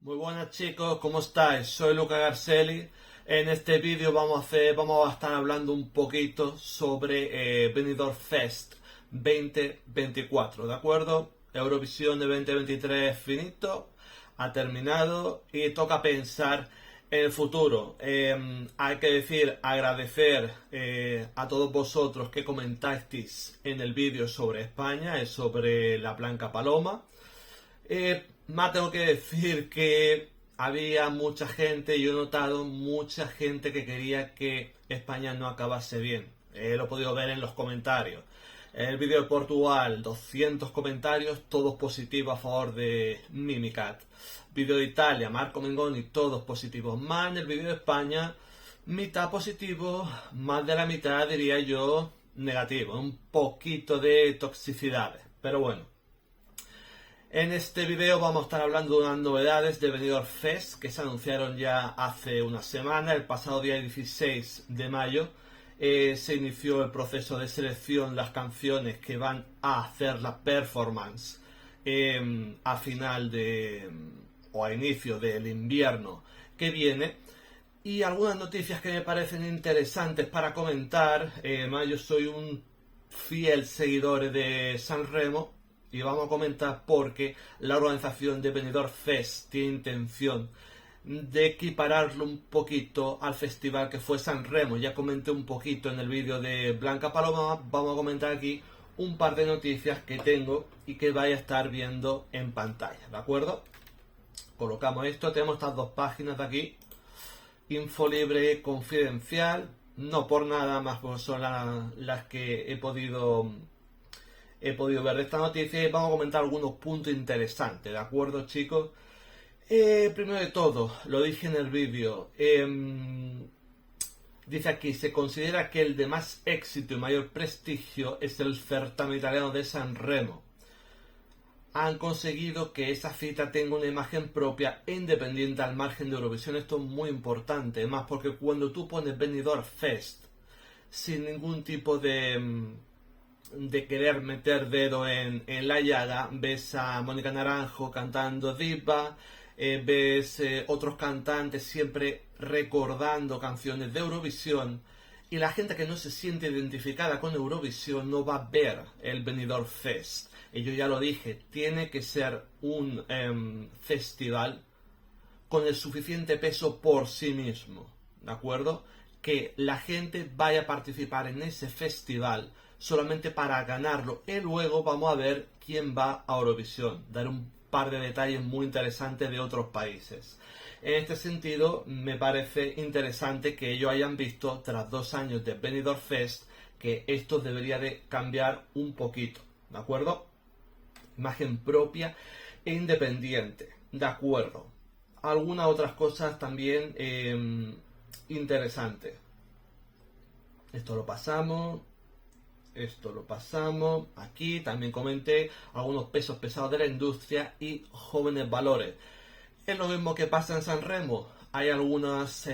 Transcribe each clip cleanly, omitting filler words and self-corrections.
Muy buenas chicos, ¿cómo estáis? Soy Luca Garcelli. En este vídeo vamos a estar hablando un poquito sobre Benidorm Fest 2024, ¿de acuerdo? Eurovisión de 2023 finito, ha terminado y toca pensar en el futuro. Hay que agradecer a todos vosotros que comentasteis en el vídeo sobre España, sobre la Blanca Paloma. Más tengo que decir que había mucha gente, yo he notado mucha gente que quería que España no acabase bien. Lo he podido ver en los comentarios. El vídeo de Portugal, 200 comentarios, todos positivos a favor de Mimicat. Vídeo de Italia, Marco Mengoni, todos positivos. Más en el vídeo de España, mitad positivo, más de la mitad diría yo negativo. Un poquito de toxicidades, pero bueno. En este video vamos a estar hablando de unas novedades de Benidorm Fest que se anunciaron ya hace una semana. El pasado día 16 de mayo se inició el proceso de selección de las canciones que van a hacer la performance a final o a inicio del invierno que viene. Y algunas noticias que me parecen interesantes para comentar. Yo soy un fiel seguidor de Sanremo. Y vamos a comentar por qué la organización de Benidorm Fest tiene intención de equipararlo un poquito al festival que fue Sanremo. Ya comenté un poquito en el vídeo de Blanca Paloma. Vamos a comentar aquí un par de noticias que tengo y que vais a estar viendo en pantalla, ¿de acuerdo? Colocamos esto, tenemos estas dos páginas de aquí. Info libre confidencial. No por nada más, porque son las que he podido ver de esta noticia y vamos a comentar algunos puntos interesantes, ¿de acuerdo, chicos? Primero de todo, lo dije en el vídeo, dice aquí, se considera que el de más éxito y mayor prestigio es el certamen italiano de Sanremo. Han conseguido que esa cita tenga una imagen propia e independiente al margen de Eurovisión. Esto es muy importante, más porque cuando tú pones Benidorm Fest sin ningún tipo de querer meter dedo en la llaga, ves a Mónica Naranjo cantando Diva, ves otros cantantes siempre recordando canciones de Eurovisión, y la gente que no se siente identificada con Eurovisión no va a ver el Benidorm Fest. Y yo ya lo dije, tiene que ser un festival con el suficiente peso por sí mismo, ¿de acuerdo? Que la gente vaya a participar en ese festival solamente para ganarlo y luego vamos a ver quién va a Eurovisión, dar un par de detalles muy interesantes de otros países. En este sentido me parece interesante que ellos hayan visto tras 2 años de Benidorm Fest que esto debería de cambiar un poquito, ¿de acuerdo? Imagen propia e independiente, ¿de acuerdo? Algunas otras cosas también interesantes. Esto lo pasamos. Aquí también comenté algunos pesos pesados de la industria y jóvenes valores. Es lo mismo que pasa en Sanremo. Hay algunos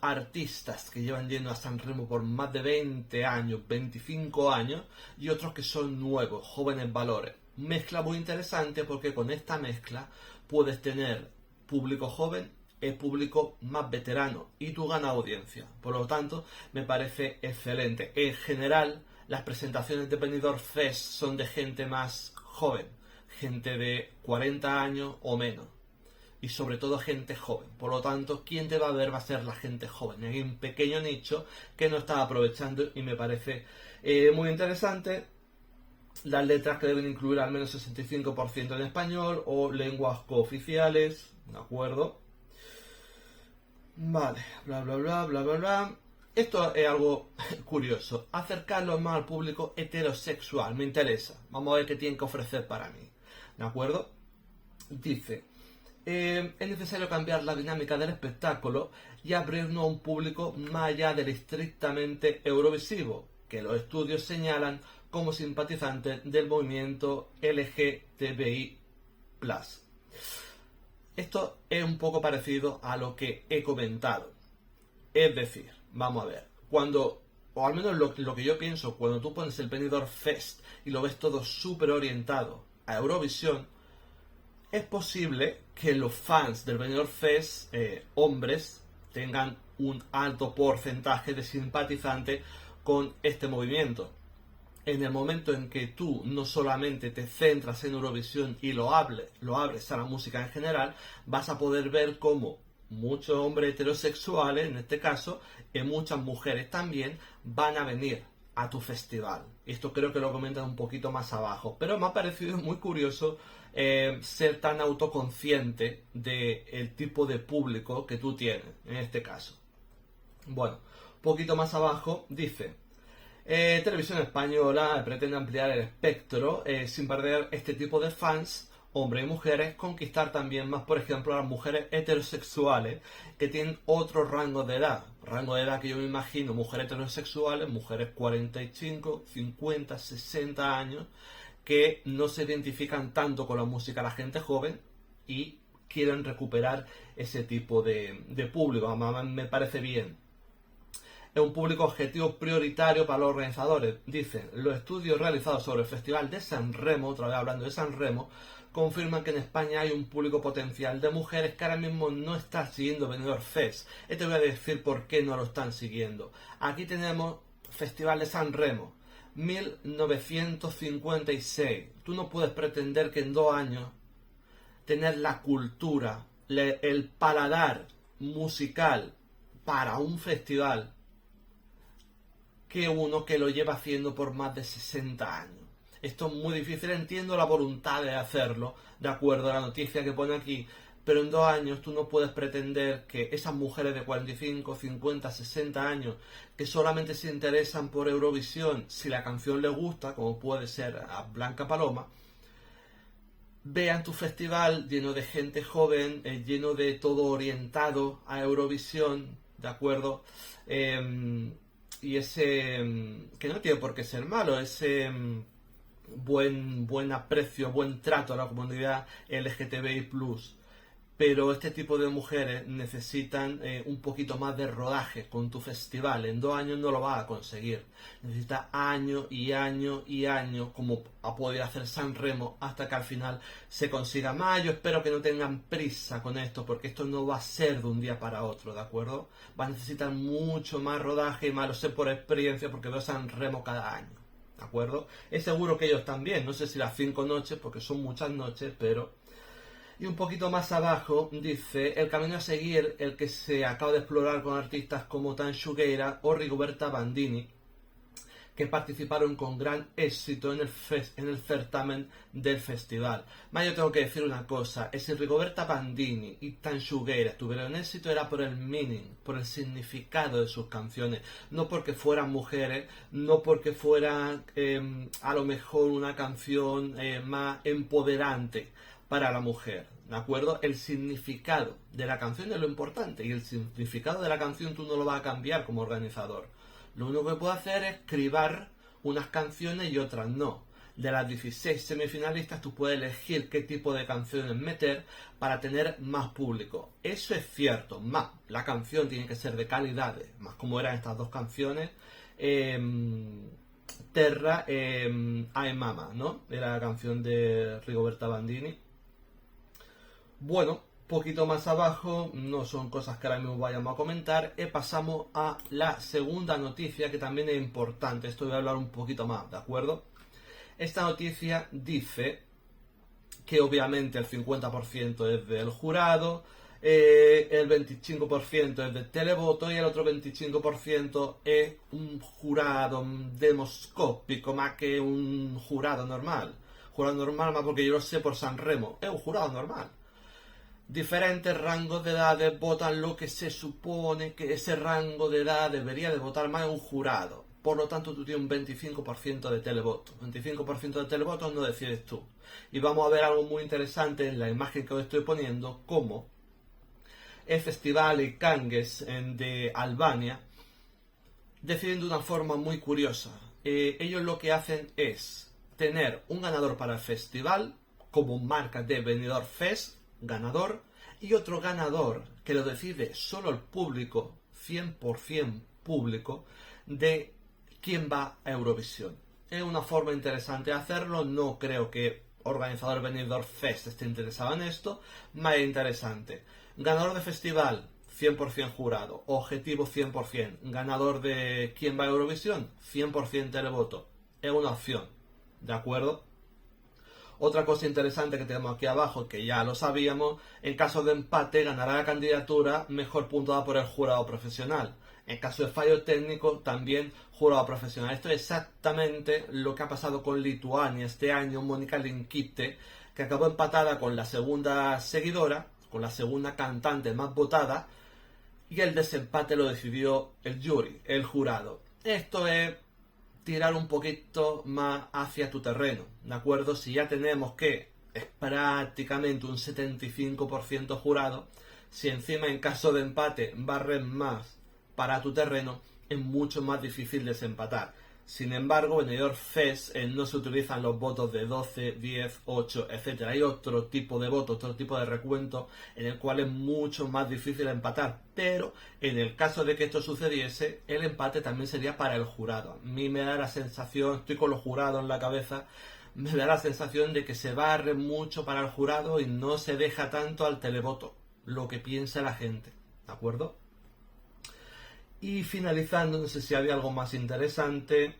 artistas que llevan yendo a Sanremo por más de 20 años, 25 años, y otros que son nuevos, jóvenes valores. Mezcla muy interesante porque con esta mezcla puedes tener público joven y público más veterano y tú ganas audiencia. Por lo tanto, me parece excelente. En general, las presentaciones de Benidorm Fest son de gente más joven, gente de 40 años o menos, y sobre todo gente joven. Por lo tanto, quien te va a ver va a ser la gente joven. Hay un pequeño nicho que no está aprovechando y me parece muy interesante. Las letras que deben incluir al menos 65% en español o lenguas cooficiales, ¿de acuerdo? Vale, bla bla bla bla bla bla. Esto es algo curioso. Acercarlo más al público heterosexual. Me interesa. Vamos a ver qué tienen que ofrecer para mí. ¿De acuerdo? Dice, es necesario cambiar la dinámica del espectáculo y abrirnos a un público más allá del estrictamente eurovisivo, que los estudios señalan como simpatizantes del movimiento LGTBI+. Esto es un poco parecido a lo que he comentado. Es decir, vamos a ver, o al menos lo que yo pienso, cuando tú pones el Benidorm Fest y lo ves todo súper orientado a Eurovisión, es posible que los fans del Benidorm Fest, hombres, tengan un alto porcentaje de simpatizantes con este movimiento. En el momento en que tú no solamente te centras en Eurovisión y lo abres a la música en general, vas a poder ver cómo muchos hombres heterosexuales, en este caso, y muchas mujeres también, van a venir a tu festival. Esto creo que lo comentan un poquito más abajo, pero me ha parecido muy curioso ser tan autoconsciente del tipo de público que tú tienes, en este caso. Bueno, un poquito más abajo dice: Televisión Española pretende ampliar el espectro sin perder este tipo de fans, hombres y mujeres, conquistar también más, por ejemplo, a las mujeres heterosexuales que tienen otro rango de edad que yo me imagino, mujeres heterosexuales, mujeres 45, 50, 60 años, que no se identifican tanto con la música de la gente joven y quieren recuperar ese tipo de público. Además, me parece bien. Es un público objetivo prioritario para los organizadores. Dicen, los estudios realizados sobre el Festival de San Remo, otra vez hablando de San Remo, confirman que en España hay un público potencial de mujeres que ahora mismo no está siguiendo Benidorm Fest. Y te voy a decir por qué no lo están siguiendo. Aquí tenemos Festival de San Remo, 1956. Tú no puedes pretender que en 2 años tener la cultura, el paladar musical para un festival que uno que lo lleva haciendo por más de 60 años. Esto es muy difícil, entiendo la voluntad de hacerlo, de acuerdo a la noticia que pone aquí, pero en 2 años tú no puedes pretender que esas mujeres de 45, 50, 60 años que solamente se interesan por Eurovisión si la canción les gusta, como puede ser a Blanca Paloma, vean tu festival lleno de gente joven, lleno de todo orientado a Eurovisión, ¿de acuerdo? Y ese, que no tiene por qué ser malo, ese buen aprecio, buen trato a la comunidad LGTBI+. Pero este tipo de mujeres necesitan un poquito más de rodaje con tu festival. En 2 años no lo vas a conseguir. Necesitas años y años y años, como ha podido hacer San Remo, hasta que al final se consiga más. Yo espero que no tengan prisa con esto, porque esto no va a ser de un día para otro, ¿de acuerdo? Va a necesitar mucho más rodaje, y más lo sé por experiencia, porque veo San Remo cada año, ¿de acuerdo? Es seguro que ellos también, no sé si las 5 noches, porque son muchas noches, pero... Y un poquito más abajo dice: el camino a seguir, el que se acaba de explorar con artistas como Tan Shugueira o Rigoberta Bandini, que participaron con gran éxito en el certamen del festival. Más yo tengo que decir una cosa: es si Rigoberta Bandini y Tan Shugueira tuvieron éxito era por el meaning, por el significado de sus canciones, no porque fueran mujeres, no porque fuera a lo mejor una canción más empoderante para la mujer, ¿de acuerdo? El significado de la canción es lo importante, y el significado de la canción tú no lo vas a cambiar como organizador. Lo único que puedes hacer es cribar unas canciones y otras no. De las 16 semifinalistas tú puedes elegir qué tipo de canciones meter para tener más público. Eso es cierto, más la canción tiene que ser de calidad, más como eran estas 2 canciones. Terra Ae Mama, ¿no? Era la canción de Rigoberta Bandini. Bueno, poquito más abajo, no son cosas que ahora mismo vayamos a comentar, y pasamos a la segunda noticia, que también es importante. Esto voy a hablar un poquito más, ¿de acuerdo? Esta noticia dice que obviamente el 50% es del jurado, el 25% es de televoto y el otro 25% es un jurado demoscópico más que un jurado normal. Jurado normal más porque yo lo sé por San Remo, es un jurado normal. Diferentes rangos de edades votan lo que se supone que ese rango de edad debería de votar más un jurado. Por lo tanto, tú tienes un 25% de televoto. 25% de televoto no decides tú. Y vamos a ver algo muy interesante en la imagen que os estoy poniendo, como el Festival Ikanges de Albania deciden de una forma muy curiosa. Ellos lo que hacen es tener un ganador para el festival, como marca de Benidorm Fest, ganador, y otro ganador que lo decide solo el público, 100% público, de quién va a Eurovisión. Es una forma interesante de hacerlo, no creo que organizador Benidorm Fest esté interesado en esto, más interesante. Ganador de festival, 100% jurado. Objetivo 100%. Ganador de ¿quién va a Eurovisión? 100% televoto. Es una opción. ¿De acuerdo? Otra cosa interesante que tenemos aquí abajo, que ya lo sabíamos, en caso de empate ganará la candidatura mejor puntuada por el jurado profesional. En caso de fallo técnico, también jurado profesional. Esto es exactamente lo que ha pasado con Lituania este año, Mónica Linkytė, que acabó empatada con la segunda seguidora, con la segunda cantante más votada, y el desempate lo decidió el jury, el jurado. Esto es tirar un poquito más hacia tu terreno, ¿de acuerdo? Si ya tenemos que es prácticamente un 75% jurado, si encima en caso de empate barres más para tu terreno, es mucho más difícil desempatar. Sin embargo, en Benidorm Fest no se utilizan los votos de 12, 10, 8, etc. Hay otro tipo de votos, otro tipo de recuento en el cual es mucho más difícil empatar. Pero en el caso de que esto sucediese, el empate también sería para el jurado. A mí me da la sensación, estoy con los jurados en la cabeza, me da la sensación de que se barre mucho para el jurado y no se deja tanto al televoto, lo que piensa la gente, ¿de acuerdo? Y finalizando, no sé si había algo más interesante.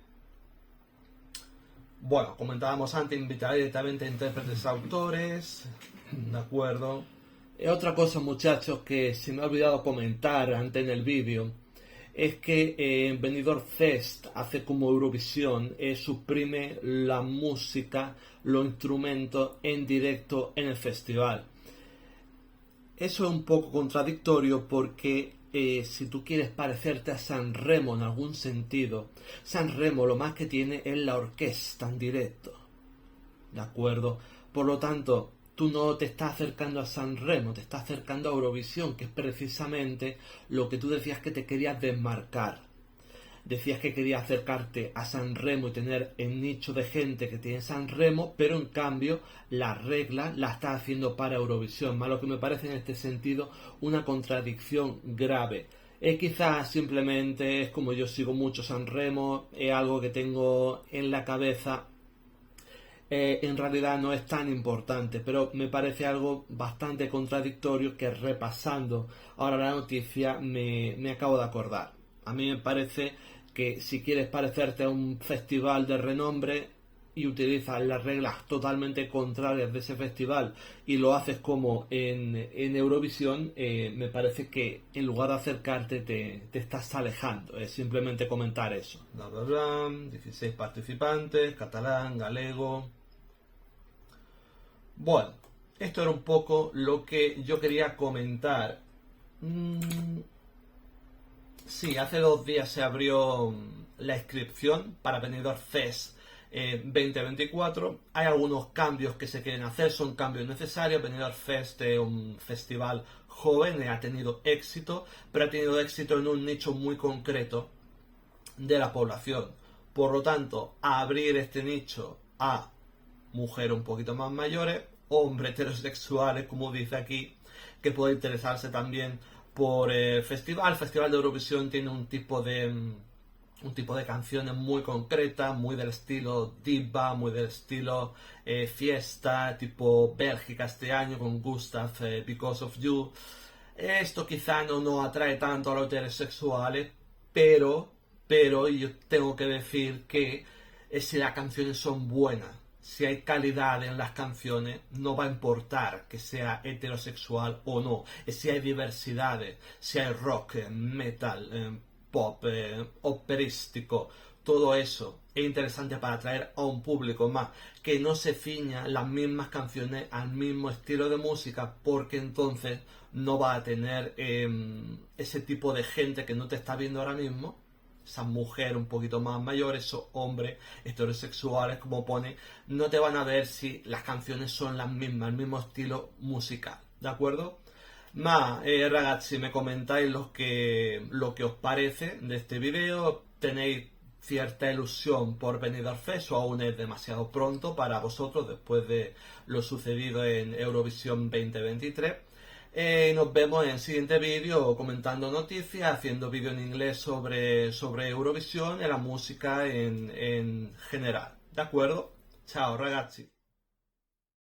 Bueno, comentábamos antes, invitar directamente a intérpretes autores. De acuerdo. Otra cosa, muchachos, que se me ha olvidado comentar antes en el vídeo, es que en Benidorm Fest hace como Eurovisión, suprime la música, los instrumentos en directo en el festival. Eso es un poco contradictorio porque si tú quieres parecerte a San Remo en algún sentido, San Remo lo más que tiene es la orquesta en directo, ¿de acuerdo? Por lo tanto, tú no te estás acercando a San Remo, te estás acercando a Eurovisión, que es precisamente lo que tú decías que te querías desmarcar. Decías que querías acercarte a San Remo y tener el nicho de gente que tiene San Remo, pero en cambio las reglas las estás haciendo para Eurovisión, más lo que me parece en este sentido una contradicción grave. Quizás simplemente es como yo sigo mucho San Remo, es algo que tengo en la cabeza, en realidad no es tan importante, pero me parece algo bastante contradictorio que repasando ahora la noticia me acabo de acordar. A mí me parece que si quieres parecerte a un festival de renombre y utilizas las reglas totalmente contrarias de ese festival y lo haces como en Eurovisión, me parece que en lugar de acercarte te estás alejando. Es simplemente comentar eso. Bla, bla, bla, 16 participantes, catalán, galego. Bueno, esto era un poco lo que yo quería comentar. Sí, hace 2 días se abrió la inscripción para Benidorm Fest 2024. Hay algunos cambios que se quieren hacer, son cambios necesarios. Benidorm Fest es un festival joven, ha tenido éxito, pero ha tenido éxito en un nicho muy concreto de la población. Por lo tanto, abrir este nicho a mujeres un poquito más mayores, hombres heterosexuales, como dice aquí, que puede interesarse también por el festival. El Festival de Eurovisión tiene un tipo de canciones muy concretas, muy del estilo diva, muy del estilo fiesta, tipo Bélgica este año con Gustav, Because of You. Esto quizá no nos atrae tanto a los heterosexuales, pero yo tengo que decir que si las canciones son buenas, si hay calidad en las canciones, no va a importar que sea heterosexual o no. Si hay diversidades, si hay rock, metal, pop, operístico, todo eso es interesante para atraer a un público más, que no se ciña las mismas canciones al mismo estilo de música, porque entonces no va a tener ese tipo de gente que no te está viendo ahora mismo. Esas mujeres un poquito más mayores, esos hombres heterosexuales, como pone, no te van a ver si las canciones son las mismas, el mismo estilo musical, ¿de acuerdo? Ma, ragazzi, me comentáis lo que os parece de este vídeo. ¿Tenéis cierta ilusión por Benidorm Fest o aún es demasiado pronto para vosotros después de lo sucedido en Eurovisión 2023? Nos vemos en el siguiente vídeo comentando noticias, haciendo vídeo en inglés sobre Eurovisión y la música en general. ¿De acuerdo? Chao, ragazzi.